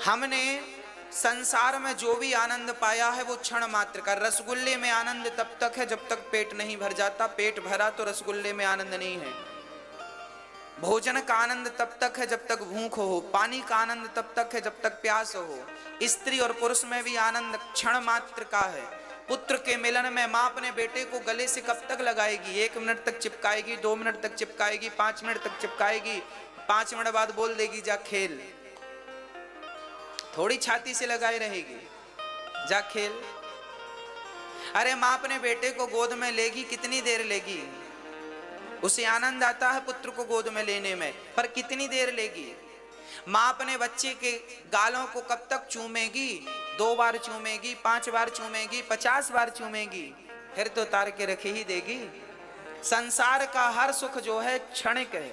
हमने संसार में जो भी आनंद पाया है वो क्षण मात्र का। रसगुल्ले में आनंद तब तक है जब तक पेट नहीं भर जाता, पेट भरा तो रसगुल्ले में आनंद नहीं है। भोजन का आनंद तब तक है जब तक भूख हो, पानी का आनंद तब तक है जब तक प्यास हो। स्त्री और पुरुष में भी आनंद क्षण मात्र का है। पुत्र के मिलन में माँ अपने बेटे को गले से कब तक लगाएगी? 1 मिनट तक चिपकाएगी, 2 मिनट तक चिपकाएगी, 5 मिनट तक चिपकाएगी, 5 मिनट बाद बोल देगी जा खेल। थोड़ी छाती से लगाई रहेगी, जा खेल। अरे माँ अपने बेटे को गोद में लेगी, कितनी देर लेगी? उसे आनंद आता है पुत्र को गोद में लेने में, पर कितनी देर लेगी? माँ अपने बच्चे के गालों को कब तक चूमेगी? 2 बार चूमेगी, 5 बार चूमेगी, 50 बार चूमेगी, फिर तो तार के रखे ही देगी। संसार का हर सुख जो है क्षणिक है,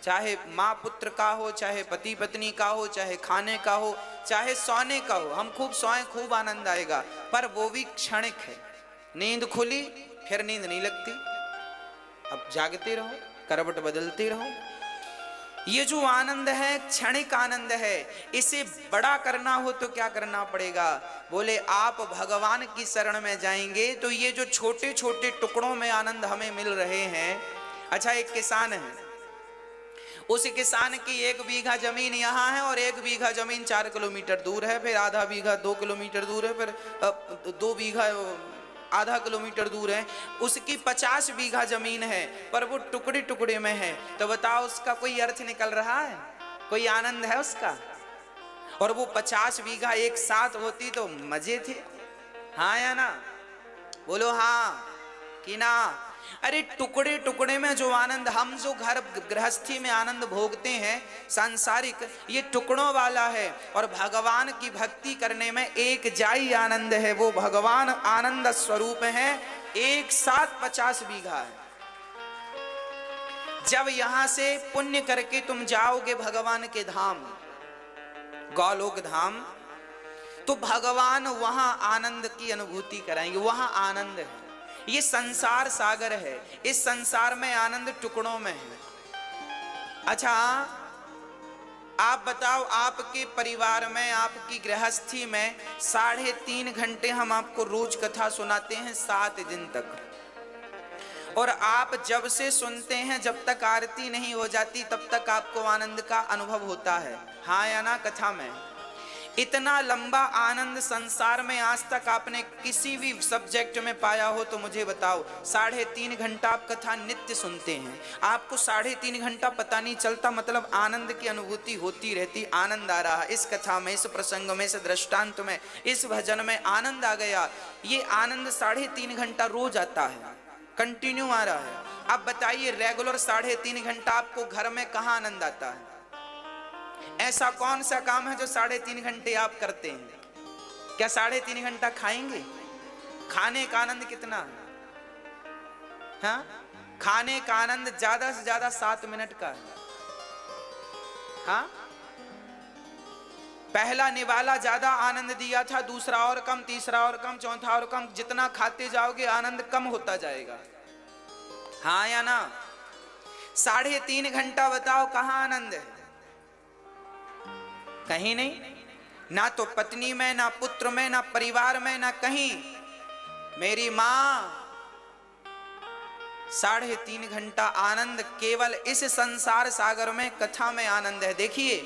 चाहे माँ पुत्र का हो, चाहे पति पत्नी का हो, चाहे खाने का हो, चाहे सोने का हो। हम खूब सोएं, खूब आनंद आएगा, पर वो भी क्षणिक है। नींद खुली फिर नींद नहीं लगती, अब जागते रहो, करवट बदलते रहो। ये जो आनंद है क्षणिक आनंद है। इसे बड़ा करना हो तो क्या करना पड़ेगा? बोले आप भगवान की शरण में जाएंगे तो ये जो छोटे छोटे टुकड़ों में आनंद हमें मिल रहे हैं। अच्छा, एक किसान है, उस किसान की 1 बीघा जमीन यहाँ है और 1 बीघा जमीन 4 किलोमीटर दूर है, फिर आधा बीघा 2 किलोमीटर दूर है, फिर 2 बीघा आधा किलोमीटर दूर है। उसकी 50 बीघा जमीन है, पर वो टुकड़े टुकड़े में है। तो बताओ उसका कोई अर्थ निकल रहा है? कोई आनंद है उसका? और वो 50 बीघा एक साथ होती तो मजे थे, हाँ या ना? बोलो हाँ कि ना? अरे टुकड़े टुकड़े में जो आनंद, हम जो घर गृहस्थी में आनंद भोगते हैं सांसारिक, ये टुकड़ों वाला है। और भगवान की भक्ति करने में एक जाई आनंद है, वो भगवान आनंद स्वरूप है। एक साथ 50 बीघा है। जब यहां से पुण्य करके तुम जाओगे भगवान के धाम, गौलोक धाम, तो भगवान वहां आनंद की अनुभूति कराएंगे। वहां आनंद है। ये संसार सागर है, इस संसार में आनंद टुकड़ों में है। अच्छा, आप बताओ, आपके परिवार में, आपकी गृहस्थी में 3.5 घंटे हम आपको रोज कथा सुनाते हैं 7 दिन तक, और आप जब से सुनते हैं जब तक आरती नहीं हो जाती तब तक आपको आनंद का अनुभव होता है, हाँ या ना? कथा में इतना लंबा आनंद संसार में आज तक आपने किसी भी सब्जेक्ट में पाया हो तो मुझे बताओ। 3.5 घंटा आप कथा नित्य सुनते हैं, आपको 3.5 घंटा पता नहीं चलता, मतलब आनंद की अनुभूति होती रहती। आनंद आ रहा, इस कथा में, इस प्रसंग में, इस दृष्टांत में, इस भजन में आनंद आ गया। ये आनंद 3.5 घंटा रोज आता है, कंटिन्यू आ रहा है। अब बताइए, रेगुलर 3.5 घंटा आपको घर में कहाँ आनंद आता है? ऐसा कौन सा काम है जो 3.5 घंटे आप करते हैं? क्या 3.5 घंटा खाएंगे? खाने का आनंद कितना है? हाँ, खाने का आनंद ज्यादा से ज्यादा 7 मिनट का है। हाँ, पहला निवाला ज्यादा आनंद दिया था, दूसरा और कम, तीसरा और कम, चौथा और कम। जितना खाते जाओगे आनंद कम होता जाएगा, हाँ या ना? 3.5 घंटा बताओ कहाँ आनंद है? कहीं नहीं, ना तो पत्नी में, ना पुत्र में, ना परिवार में, ना कहीं। मेरी मां 3.5 घंटा आनंद केवल इस संसार सागर में कथा में आनंद है। देखिए,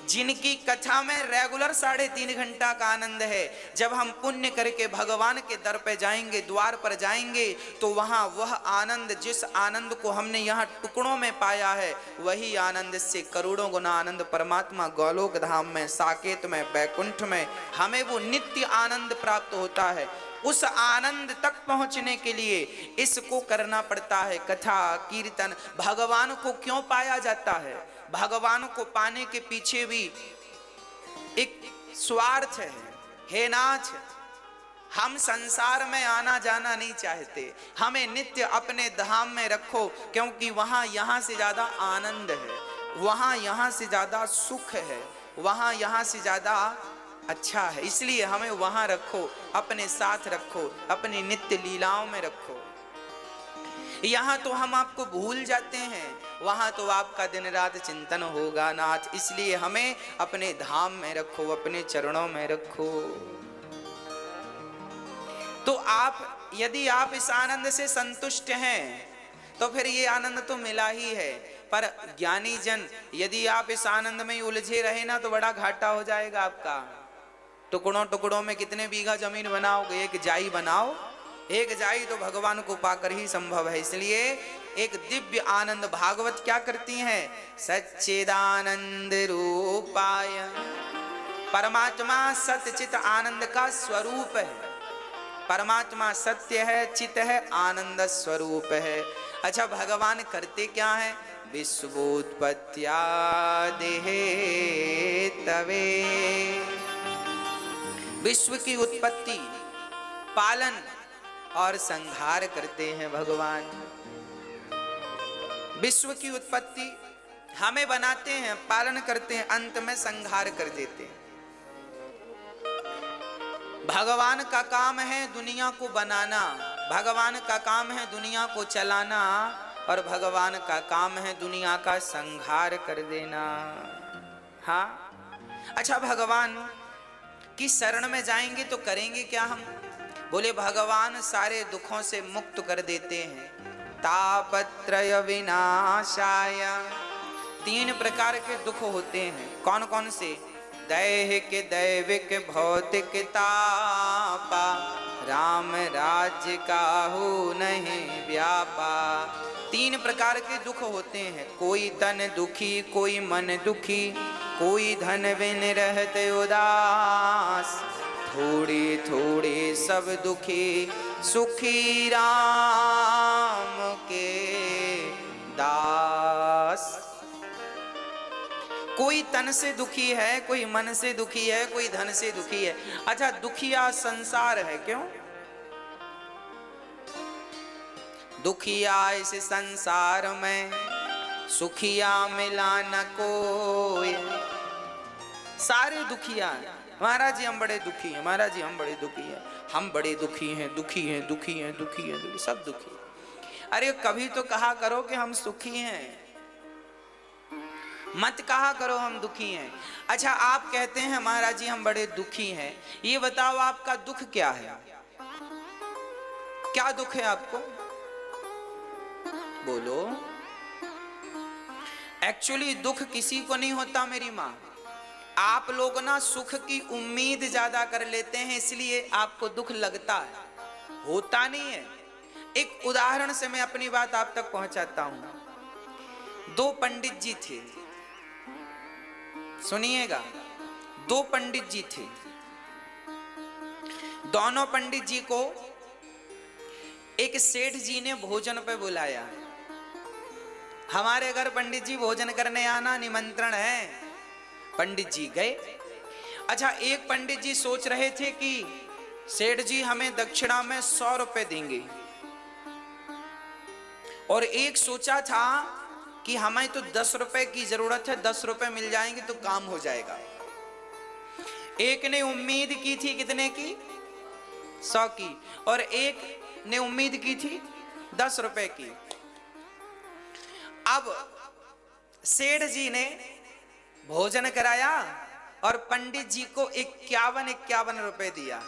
जिनकी कथा में रेगुलर 3.5 घंटा का आनंद है, जब हम पुण्य करके भगवान के दर पे जाएंगे, द्वार पर जाएंगे, तो वहां वह आनंद, जिस आनंद को हमने यहाँ टुकड़ों में पाया है, वही आनंद से करोड़ों गुना आनंद परमात्मा गौलोक धाम में, साकेत में, बैकुंठ में हमें वो नित्य आनंद प्राप्त होता है। उस आनंद तक पहुंचने के लिए इसको करना पड़ता है, कथा कीर्तन। भगवान को क्यों पाया जाता है? भगवान को पाने के पीछे भी एक स्वार्थ है, हे नाथ। हम संसार में आना जाना नहीं चाहते, हमें नित्य अपने धाम में रखो, क्योंकि वहां यहाँ से ज्यादा आनंद है, वहां यहाँ से ज्यादा सुख है, वहां यहाँ से ज्यादा अच्छा है। इसलिए हमें वहां रखो, अपने साथ रखो, अपनी नित्य लीलाओं में रखो। यहाँ तो हम आपको भूल जाते हैं, वहां तो आपका दिन रात चिंतन होगा नाथ। इसलिए हमें अपने धाम में रखो, अपने चरणों में रखो। तो आप यदि आप इस आनंद से संतुष्ट हैं तो फिर ये आनंद तो मिला ही है। पर ज्ञानी जन यदि आप इस आनंद में उलझे रहे ना तो बड़ा घाटा हो जाएगा आपका। टुकड़ों टुकड़ों में कितने बीघा जमीन बनाओगे, एक जाई बनाओ। एक जाई तो भगवान को पाकर ही संभव है। इसलिए एक दिव्य आनंद भागवत क्या करती हैं, सच्चिदानंद रूपाय। परमात्मा सत्यचित आनंद का स्वरूप है। परमात्मा सत्य है, चित है, आनंद स्वरूप है। अच्छा, भगवान करते क्या है, विश्वोत्पत्त्यादेः तवे। विश्व की उत्पत्ति, पालन और संहार करते हैं भगवान। विश्व की उत्पत्ति हमें बनाते हैं, पालन करते हैं, अंत में संहार कर देते हैं। भगवान का काम है दुनिया को बनाना, भगवान का काम है दुनिया को चलाना, और भगवान का काम है दुनिया का संहार कर देना। हाँ, अच्छा, भगवान की शरण में जाएंगे तो करेंगे क्या हम? बोले भगवान सारे दुखों से मुक्त कर देते हैं। तापत्रय विनाशाय। 3 प्रकार के दुख होते हैं। कौन कौन से? दैहिक, दैविक, भौतिक तापा। राम राज्य काहू नहीं व्यापा। 3 प्रकार के दुख होते हैं। कोई तन दुखी, कोई मन दुखी, कोई धन बिन रहते उदास। थोड़े थोड़े सब दुखी, सुखी राम के दास। कोई तन से दुखी है, कोई मन से दुखी है, कोई धन से दुखी है। अच्छा, दुखिया संसार है, क्यों? दुखिया इस संसार में, सुखिया मिला न कोई। सारे दुखिया हैं। महाराज जी हम बड़े दुखी हैं, महाराज जी हम बड़े दुखी हैं, हम बड़े दुखी हैं, दुखी हैं, दुखी हैं, दुखी हैं, दुखी, सब दुखी। अरे कभी तो कहा करो कि हम सुखी हैं, मत कहा करो हम दुखी हैं। अच्छा, आप कहते हैं महाराज जी हम बड़े दुखी हैं, ये बताओ आपका दुख क्या है? क्या दुख है आपको? बोलो। एक्चुअली दुख किसी को नहीं होता मेरी माँ। आप लोग ना सुख की उम्मीद ज्यादा कर लेते हैं, इसलिए आपको दुख लगता है, होता नहीं है। एक उदाहरण से मैं अपनी बात आप तक पहुंचाता हूं। 2 पंडित जी थे, सुनिएगा। 2 पंडित जी थे। दोनों पंडित जी को एक सेठ जी ने भोजन पे बुलाया। हमारे घर पंडित जी भोजन करने आना, निमंत्रण है। पंडित जी गए। अच्छा, एक पंडित जी सोच रहे थे कि सेठ जी हमें दक्षिणा में 100 रुपए देंगे, और एक सोचा था कि हमें तो 10 रुपए की जरूरत है, 10 रुपए मिल जाएंगे तो काम हो जाएगा। एक ने उम्मीद की थी कितने की? 100 की, और एक ने उम्मीद की थी 10 रुपए की। अब सेठ जी ने भोजन कराया और पंडित जी को 51 रुपए दिया।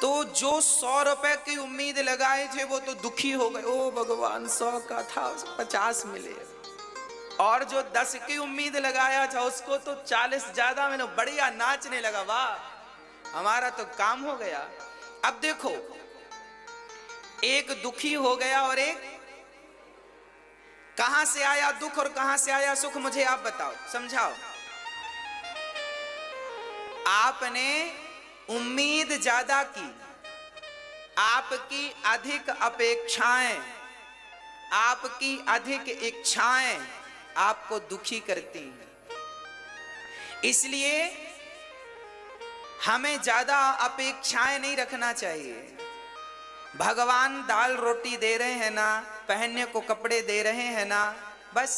तो जो 100 रुपए की उम्मीद लगाए थे वो तो दुखी हो गए। ओ भगवान, 100 का था, 50 मिले। और जो 10 की उम्मीद लगाया था उसको तो 40 ज्यादा मिले। बढ़िया नाचने लगा, वाह हमारा तो काम हो गया। अब देखो, एक दुखी हो गया और एक, कहां से आया दुख और कहां से आया सुख, मुझे आप बताओ, समझाओ। आपने उम्मीद ज्यादा की, आपकी अधिक अपेक्षाएं, आपकी अधिक इच्छाएं आपको दुखी करती हैं। इसलिए हमें ज्यादा अपेक्षाएं नहीं रखना चाहिए। भगवान दाल रोटी दे रहे हैं ना, पहनने को कपड़े दे रहे हैं ना, बस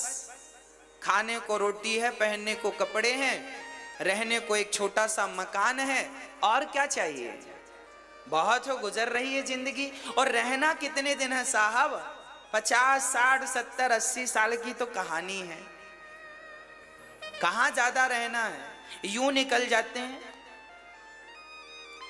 खाने को रोटी है, पहनने को कपड़े हैं, रहने को एक छोटा सा मकान है, और क्या चाहिए? बहुत हो, गुजर रही है जिंदगी। और रहना कितने दिन है साहब? 50, 60, 70, 80 साल की तो कहानी है। कहां ज्यादा रहना है? यूं निकल जाते हैं।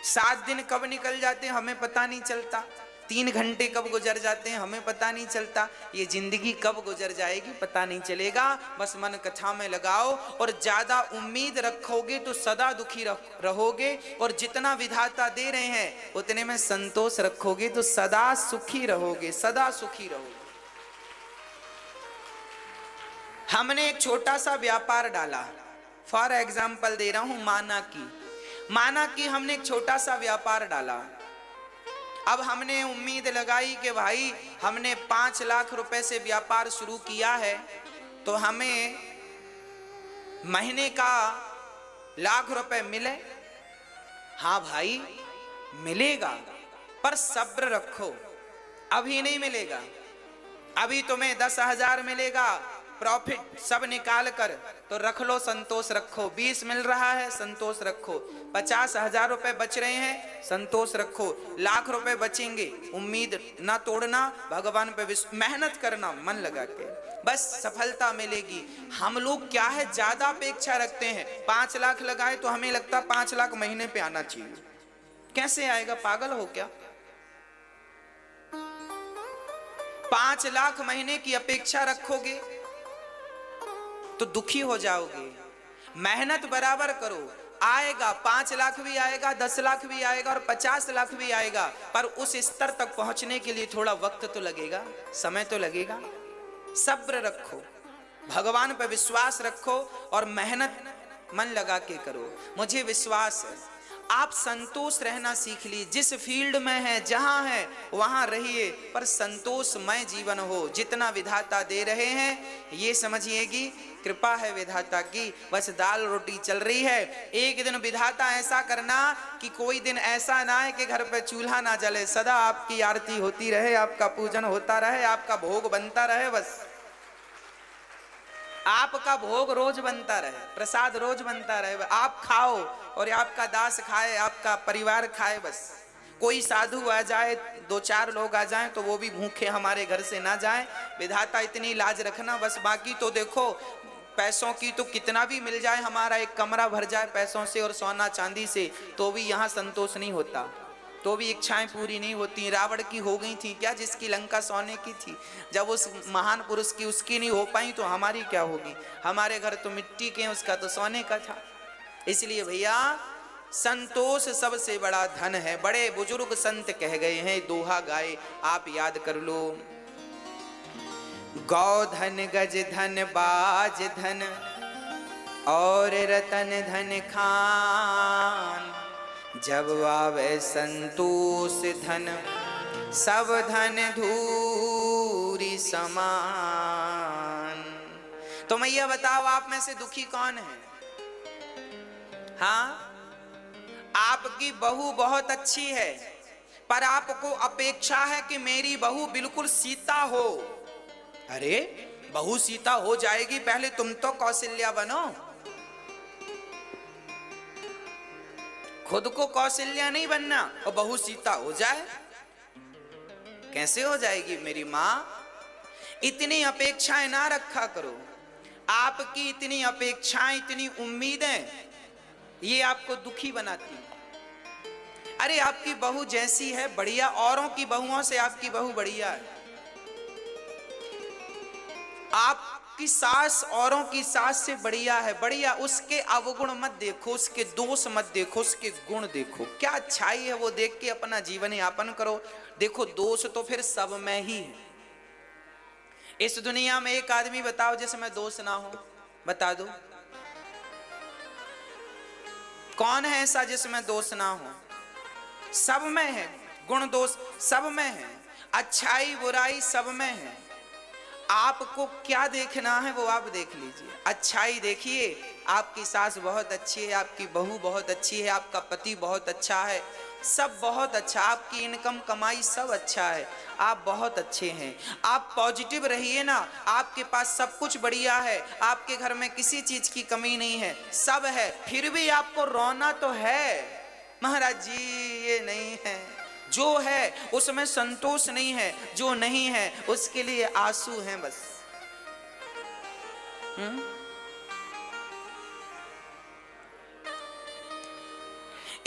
7 दिन कब निकल जाते हैं हमें पता नहीं चलता। 3 घंटे कब गुजर जाते हैं हमें पता नहीं चलता। ये जिंदगी कब गुजर जाएगी पता नहीं चलेगा। बस मन कथा में लगाओ, और ज्यादा उम्मीद रखोगे तो सदा दुखी रहोगे, और जितना विधाता दे रहे हैं उतने में संतोष रखोगे तो सदा सुखी रहोगे, सदा सुखी रहोगे। हमने एक छोटा सा व्यापार डाला, फॉर एग्जाम्पल दे रहा हूं, माना कि हमने एक छोटा सा व्यापार डाला। अब हमने उम्मीद लगाई कि भाई हमने 5 लाख रुपए से व्यापार शुरू किया है तो हमें महीने का लाख रुपए मिले। हाँ भाई मिलेगा, पर सब्र रखो, अभी नहीं मिलेगा। अभी तुम्हें 10,000 मिलेगा प्रॉफिट सब निकाल कर, तो रख लो, संतोष रखो। 20 मिल रहा है, संतोष रखो। 50,000 रुपए बच रहे हैं, संतोष रखो। लाख रुपए बचेंगे, उम्मीद ना तोड़ना, भगवान पे मेहनत करना मन लगा के, बस सफलता मिलेगी। हम लोग क्या है, ज्यादा अपेक्षा रखते हैं। 5 लाख लगाए तो हमें लगता 5 लाख महीने पे आना चाहिए। कैसे आएगा? पागल हो क्या? 5 लाख महीने की अपेक्षा रखोगे तो दुखी हो जाओगे। मेहनत बराबर करो, आएगा। 5 लाख भी आएगा, 10 लाख भी आएगा और 50 लाख भी आएगा, पर उस स्तर तक पहुंचने के लिए थोड़ा वक्त तो लगेगा, समय तो लगेगा। सब्र रखो, भगवान पर विश्वास रखो और मेहनत मन लगा के करो। मुझे विश्वास है आप संतोष रहना सीख ली। जिस फील्ड में है, जहां है वहां रहिए, पर संतोषमय जीवन हो। जितना विधाता दे रहे हैं ये समझिएगी कृपा है विधाता की, बस दाल रोटी चल रही है। एक दिन विधाता ऐसा करना कि कोई दिन ऐसा ना है कि घर पे चूल्हा ना जले। सदा आपकी आरती होती रहे, आपका पूजन होता रहे, आपका भोग बनता रहे, बस आपका भोग रोज बनता रहे, प्रसाद रोज बनता रहे, आप खाओ और आपका दास खाए, आपका परिवार खाए। बस कोई साधु आ जाए, 2-4 लोग आ जाएं तो वो भी भूखे हमारे घर से ना जाएं। विधाता इतनी लाज रखना बस। बाकी तो देखो, पैसों की तो कितना भी मिल जाए, हमारा एक कमरा भर जाए पैसों से और सोना चांदी से, तो भी यहाँ संतोष नहीं होता, तो भी इच्छाएं पूरी नहीं होती। रावण की हो गई थी क्या? जिसकी लंका सोने की थी, जब उस महान पुरुष की उसकी नहीं हो पाई तो हमारी क्या होगी? हमारे घर तो मिट्टी के, उसका तो सोने का था। इसलिए भैया संतोष सबसे बड़ा धन है। बड़े बुजुर्ग संत कह गए हैं, दोहा गाए, आप याद कर लो। गौ धन, गज धन, बाज धन और रतन धन खान, जब आवे संतोष धन सब धन धूरी समान। तो मैया बताओ, आप में से दुखी कौन है? हाँ, आपकी बहू बहुत अच्छी है, पर आपको अपेक्षा है कि मेरी बहू बिल्कुल सीता हो। अरे बहू सीता हो जाएगी, पहले तुम तो कौशल्या बनो। खुद को कौशल्या नहीं बनना और बहू सीता हो जाए, कैसे हो जाएगी मेरी मां? इतनी अपेक्षाएं ना रखा करो। आपकी इतनी अपेक्षाएं, इतनी उम्मीदें, ये आपको दुखी बनाती है। अरे आपकी बहू जैसी है बढ़िया, औरों की बहुओं से आपकी बहू बढ़िया है। आपकी सास औरों की सास से बढ़िया है, बढ़िया। उसके अवगुण मत देखो, उसके दोष मत देखो, उसके गुण देखो। क्या अच्छाई है वो देख के अपना जीवन यापन करो। देखो दोष तो फिर सब में ही है। इस दुनिया में एक आदमी बताओ जिसमें दोष ना हो, बता दो कौन है ऐसा जिसमें दोष ना हो? सब में है, गुण दोष सब में है, अच्छाई बुराई सब में है। आपको क्या देखना है वो आप देख लीजिए। अच्छाई देखिए, आपकी सास बहुत अच्छी है, आपकी बहू बहुत अच्छी है, आपका पति बहुत अच्छा है, सब बहुत अच्छा, आपकी इनकम कमाई सब अच्छा है, आप बहुत अच्छे हैं। आप पॉजिटिव रहिए ना, आपके पास सब कुछ बढ़िया है, आपके घर में किसी चीज की कमी नहीं है, सब है, फिर भी आपको रोना तो है। महाराज जी ये नहीं है, जो है उसमें संतोष नहीं है, जो नहीं है उसके लिए आंसू हैं बस।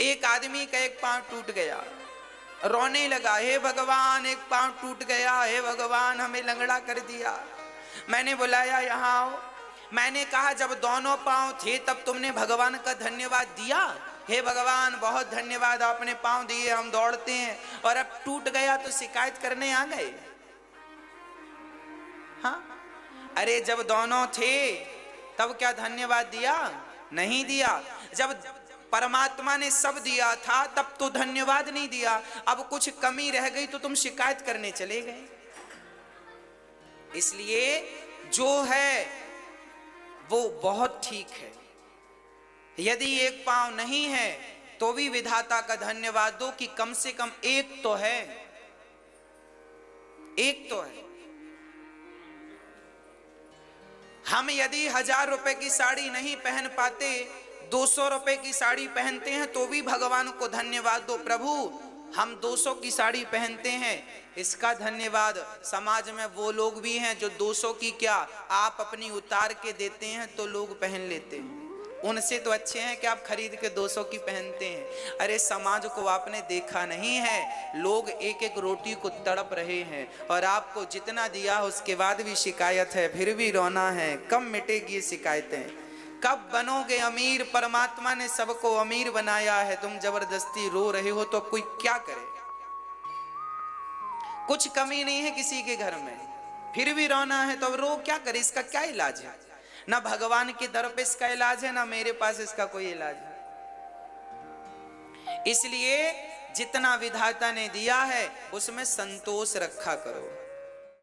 एक आदमी का एक पांव टूट गया, रोने लगा, हे भगवान एक पांव टूट गया, हे भगवान हमें लंगड़ा कर दिया। मैंने बुलाया यहाँ आओ। मैंने कहा जब दोनों पांव थे तब तुमने भगवान का धन्यवाद दिया? हे भगवान बहुत धन्यवाद, आपने पांव दिए, हम दौड़ते हैं, और अब टूट गया तो शिकायत करने आ गए? हाँ, अरे जब दोनों थे तब क्या धन्यवाद दिया? नहीं दिया। जब परमात्मा ने सब दिया था तब तो धन्यवाद नहीं दिया, अब कुछ कमी रह गई तो तुम शिकायत करने चले गए। इसलिए जो है वो बहुत ठीक है। यदि एक पांव नहीं है तो भी विधाता का धन्यवाद दो कि कम से कम एक तो है, एक तो है। हम यदि 1000 रुपए की साड़ी नहीं पहन पाते, 200 रुपए की साड़ी पहनते हैं तो भी भगवान को धन्यवाद दो, प्रभु हम 200 की साड़ी पहनते हैं, इसका धन्यवाद। समाज में वो लोग भी हैं जो 200 की क्या आप अपनी उतार के देते हैं तो लोग पहन लेते हैं, उनसे तो अच्छे हैं कि आप खरीद के 200 की पहनते हैं। अरे समाज को आपने देखा नहीं है, लोग एक एक रोटी को तड़प रहे हैं और आपको जितना दिया उसके बाद भी शिकायत है, फिर भी रोना है। कब मिटेगी ये शिकायतें? कब बनोगे अमीर? परमात्मा ने सबको अमीर बनाया है, तुम जबरदस्ती रो रहे हो तो कोई क्या करे? कुछ कमी नहीं है किसी के घर में, फिर भी रोना है तो रो क्या करे? इसका क्या इलाज है? ना भगवान के दर पे इसका इलाज है, ना मेरे पास इसका कोई इलाज है। इसलिए जितना विधाता ने दिया है उसमें संतोष रखा करो।